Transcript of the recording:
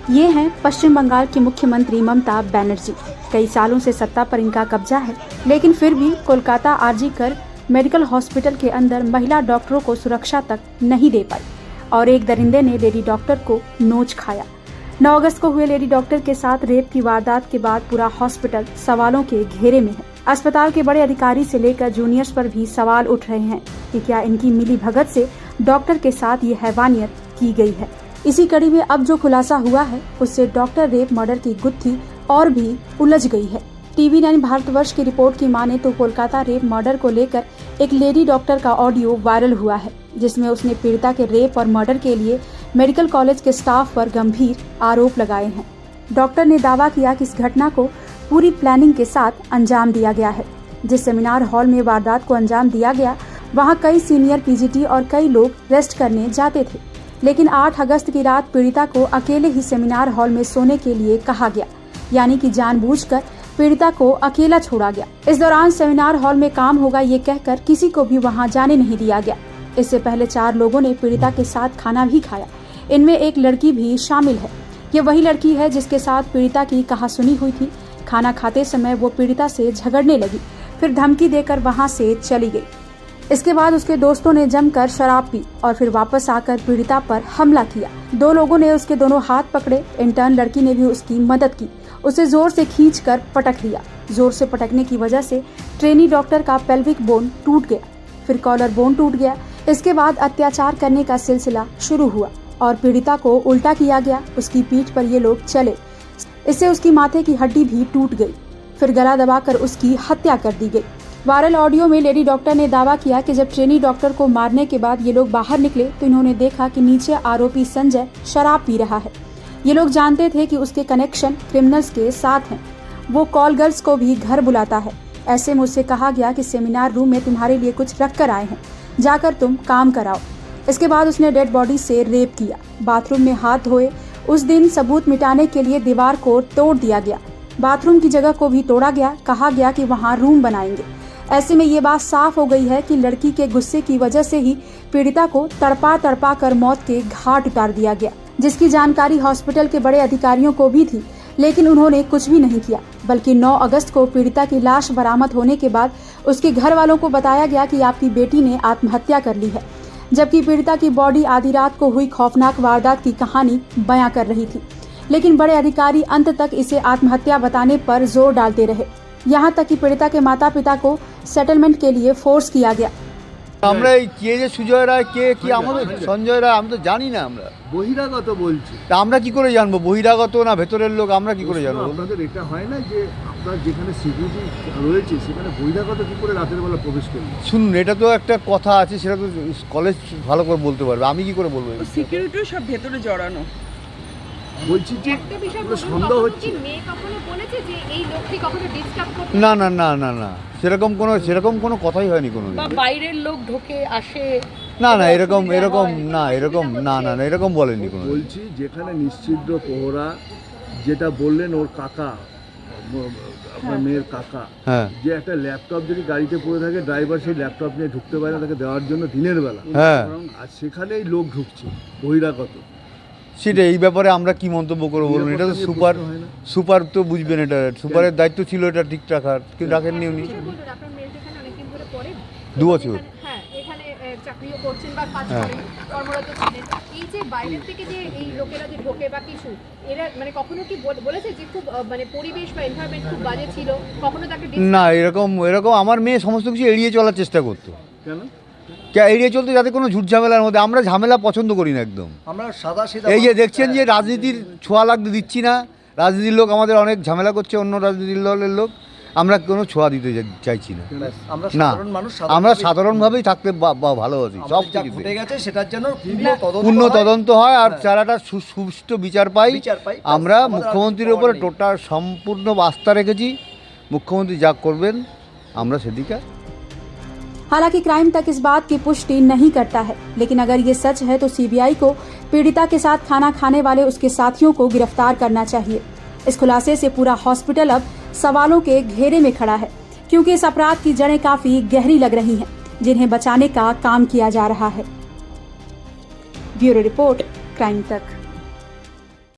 ये हैं पश्चिम बंगाल की मुख्यमंत्री ममता बनर्जी। कई सालों से सत्ता पर इनका कब्जा है, लेकिन फिर भी कोलकाता आरजीकर मेडिकल हॉस्पिटल के अंदर महिला डॉक्टरों को सुरक्षा तक नहीं दे पाई और एक दरिंदे ने लेडी डॉक्टर को नोच खाया। 9 अगस्त को हुए लेडी डॉक्टर के साथ रेप की वारदात के बाद पूरा हॉस्पिटल सवालों के घेरे में है। अस्पताल के बड़े अधिकारी से लेकर जूनियर्स पर भी सवाल उठ रहे हैं कि क्या इनकी मिली भगत से डॉक्टर के साथ ये हैवानियत की गई है। इसी कड़ी में अब जो खुलासा हुआ है उससे डॉक्टर रेप मर्डर की गुत्थी और भी उलझ गई है। TV9 भारतवर्ष की रिपोर्ट की माने तो कोलकाता रेप मर्डर को लेकर एक लेडी डॉक्टर का ऑडियो वायरल हुआ है, जिसमें उसने पीड़िता के रेप और मर्डर के लिए मेडिकल कॉलेज के स्टाफ पर गंभीर आरोप लगाए हैं। डॉक्टर ने दावा किया कि इस घटना को पूरी प्लानिंग के साथ अंजाम दिया गया है। जिस सेमिनार हॉल में वारदात को अंजाम दिया गया, वहां कई सीनियर PGT और कई लोग रेस्ट करने जाते थे, लेकिन 8 अगस्त की रात पीड़िता को अकेले ही सेमिनार हॉल में सोने के लिए कहा गया, यानी कि जानबूझकर पीड़िता को अकेला छोड़ा गया। इस दौरान सेमिनार हॉल में काम होगा ये कहकर किसी को भी वहां जाने नहीं दिया गया। इससे पहले 4 लोगों ने पीड़िता के साथ खाना भी खाया। इनमें एक लड़की भी शामिल है। ये वही लड़की है जिसके साथ पीड़िता की कहासुनी हुई थी। खाना खाते समय वो पीड़िता से झगड़ने लगी, फिर धमकी देकर वहां से चली गई। इसके बाद उसके दोस्तों ने जमकर शराब पी और फिर वापस आकर पीड़िता पर हमला किया। 2 लोगों ने उसके दोनों हाथ पकड़े। इंटर्न लड़की ने भी उसकी मदद की, उसे जोर से खींचकर पटक लिया। जोर से पटकने की वजह से ट्रेनी डॉक्टर का पेल्विक बोन टूट गया, फिर कॉलर बोन टूट गया। इसके बाद अत्याचार करने का सिलसिला शुरू हुआ और पीड़िता को उल्टा किया गया। उसकी पीठ पर ये लोग चले, इससे उसकी माथे की हड्डी भी टूट गई, फिर गला दबाकर उसकी हत्या कर दी गई। वायरल ऑडियो में लेडी डॉक्टर ने दावा किया कि जब ट्रेनी डॉक्टर को मारने के बाद ये लोग बाहर निकले तो इन्होंने देखा कि नीचे आरोपी संजय शराब पी रहा है। ये लोग जानते थे कि उसके कनेक्शन क्रिमिनल्स के साथ हैं। वो कॉल गर्ल्स को भी घर बुलाता है। ऐसे में उससे कहा गया कि सेमिनार रूम में तुम्हारे लिए कुछ रख कर आए हैं, जाकर तुम काम कराओ। इसके बाद उसने डेड बॉडी से रेप किया। बाथरूम में हाथ धोए। उस दिन सबूत मिटाने के लिए दीवार को तोड़ दिया गया। बाथरूम की जगह को भी तोड़ा गया। कहा गया कि वहाँ रूम बनाएंगे। ऐसे में ये बात साफ हो गई है कि लड़की के गुस्से की वजह से ही पीड़िता को तड़पा कर मौत के घाट उतार दिया गया, जिसकी जानकारी हॉस्पिटल के बड़े अधिकारियों को भी थी, लेकिन उन्होंने कुछ भी नहीं किया। बल्कि 9 अगस्त को पीड़िता की लाश बरामद होने के बाद उसके घर वालों को बताया गया कि आपकी बेटी ने आत्महत्या कर ली है, जबकि पीड़िता की बॉडी आधी रात को हुई खौफनाक वारदात की कहानी बयां कर रही थी। लेकिन बड़े अधिकारी अंत तक इसे आत्महत्या बताने पर जोर डालते रहे, यहाँ तक कि पीड़िता के माता पिता को सेटलमेंट के लिए फोर्स किया गया। আমরা এই কে যে সুজয় রায় কে কি আমাদের সঞ্জয় রায় আমি তো জানি না। আমরা বহিরাগত বলছি, তা আমরা কি করে জানবো বহিরাগত না ভেতরের লোক? আমরা কি করে জানবো? আপনাদের এটা হয় না যে আপনার যেখানে সিকিউরিটি রয়েছে সেখানে বহিরাগত কি করে রাতের বেলা প্রবেশ করবে? শুনুন, এটা তো একটা কথা আছে, সেটা তো কলেজ ভালো করে বলতে পারবে, আমি কি করে বলবো? সিকিউরিটিও সব ভেতরে জড়ানো। বলছি যে সন্দেহ হচ্ছে মেয়ে কখনো বলেছে যে এই লোকটি কখনো ডিস্টার্ব করতে? না না না না না, সেরকম কোনো কথাই হয়নি কোনো। বা বাইরের লোক ঢোকে আসে? না না, এরকম এরকম বলেনি কোনো। বলছি যেখানে নিশ্চিদ্র প্রহরা, যেটা বললেন ওর কাকা, আপনার মেয়ের কাকা, হ্যাঁ, যে একটা ল্যাপটপ যদি গাড়িতে পড়ে থাকে ড্রাইভার সেই ল্যাপটপ নিয়ে ঢুকতে পারে না তাকে দেওয়ার জন্য দিনের বেলা, হ্যাঁ, আর সেখানেই লোক ঢুকছে বহিরাগত। সেটা এই ব্যাপারে আমরা কি মন্তব্য করবো বলুন? এটা তো সুপার তো বুঝবেন, এটা সুপারের দায়িত্ব ছিল এটা ঠিক রাখার, কিন্তু রাখেননি উনি। 2 বছর হ্যাঁ, এখানে চাকরিও করছেন বা কাজ করেন, কর্মরত ছিলেন। এই যে বাইরের থেকে যে এই লোকেরা যে ঢোকে বা কিছু, এরা মানে কখনো কি বলেছে যে খুব মানে পরিবেশ বা এনভায়রনমেন্ট খুব বাজে ছিল? কখনো তাকে না, এরকম আমার মেয়ে সমস্ত কিছু এড়িয়ে চলার চেষ্টা করতো। কেন এড়িয়ে চলতে, যাতে কোনো ঝুট ঝামেলার মধ্যে। আমরা ঝামেলা পছন্দ করি না একদম। আমরা সাদা সিধা। এই যে দেখছেন যে রাজনীতির ছোঁয়া লাগতে দিচ্ছি না। রাজনীতির লোক আমাদের অনেক ঝামেলা করছে, অন্য রাজনীতির দলের লোক, আমরা কোনো ছোঁয়া দিতে চাইছি না। না, আমরা সাধারণভাবেই থাকতে ভালোবাসি। সব কিছু সেটার জন্য পূর্ণ তদন্ত হয় আর চারাটা সুষ্ঠু বিচার পাই। আমরা মুখ্যমন্ত্রীর উপরে টোটাল সম্পূর্ণ আস্থা রেখেছি। মুখ্যমন্ত্রী যা করবেন আমরা সেদিকে। हालांकि क्राइम तक इस बात की पुष्टि नहीं करता है, लेकिन अगर ये सच है तो CBI को पीड़िता के साथ खाना खाने वाले उसके साथियों को गिरफ्तार करना चाहिए। इस खुलासे से पूरा हॉस्पिटल अब सवालों के घेरे में खड़ा है, क्योंकि इस अपराध की जड़ें काफी गहरी लग रही हैं, जिन्हें बचाने का काम किया जा रहा है। ब्यूरो रिपोर्ट, क्राइम तक।